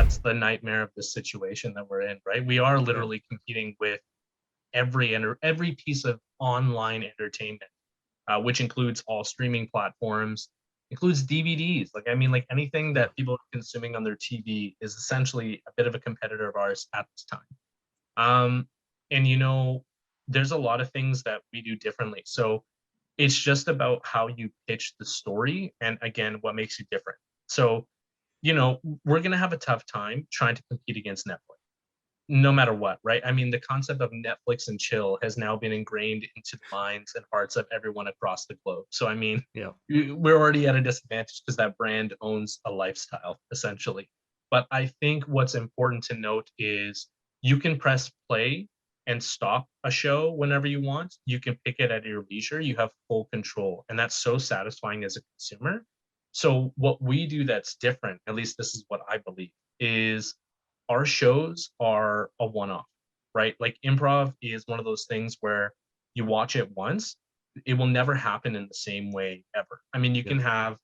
that's the nightmare of the situation that we're in, right? We are literally competing with every piece of online entertainment, which includes all streaming platforms, includes DVDs. Like, I mean, like anything that people are consuming on their TV is essentially a bit of a competitor of ours at this time. And there's a lot of things that we do differently. So it's just about how you pitch the story and again, what makes you different. So, we're going to have a tough time trying to compete against Netflix no matter what, right? I mean, the concept of Netflix and chill has now been ingrained into the minds and hearts of everyone across the globe. So, I mean, we're already at a disadvantage because that brand owns a lifestyle, essentially. But I think what's important to note is you can press play and stop a show whenever you want. You can pick it at your leisure. You have full control. And that's so satisfying as a consumer. So, what we do that's different, at least this is what I believe, is our shows are a one-off, right? Like improv is one of those things where you watch it once, it will never happen in the same way ever. I mean, you can have,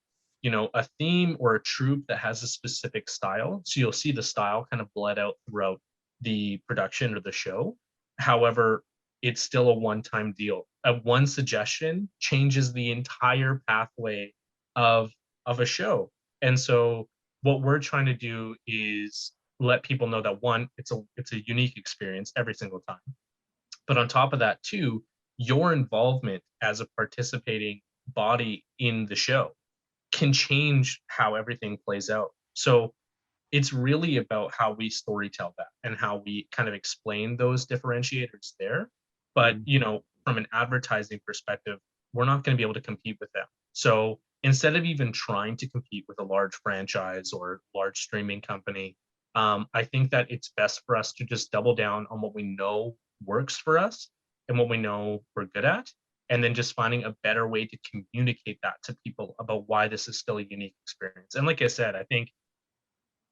a theme or a troupe that has a specific style. So you'll see the style kind of bled out throughout the production or the show. However, it's still a one-time deal. One suggestion changes the entire pathway of a show. And so what we're trying to do is let people know that one, it's a unique experience every single time. But on top of that, too, your involvement as a participating body in the show can change how everything plays out. So it's really about how we storytell that and how we kind of explain those differentiators there. But, from an advertising perspective, we're not going to be able to compete with them. So instead of even trying to compete with a large franchise or large streaming company, I think that it's best for us to just double down on what we know works for us and what we know we're good at, and then just finding a better way to communicate that to people about why this is still a unique experience. And like I said, I think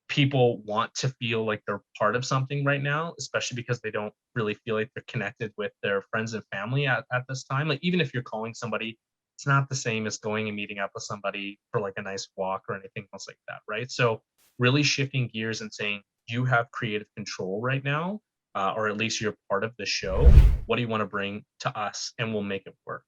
people want to feel like they're part of something right now, especially because they don't really feel like they're connected with their friends and family at this time. Like even if you're calling somebody, it's not the same as going and meeting up with somebody for like a nice walk or anything else like that, right? So really shifting gears and saying you have creative control right now, or at least you're part of the show. What do you want to bring to us, and we'll make it work.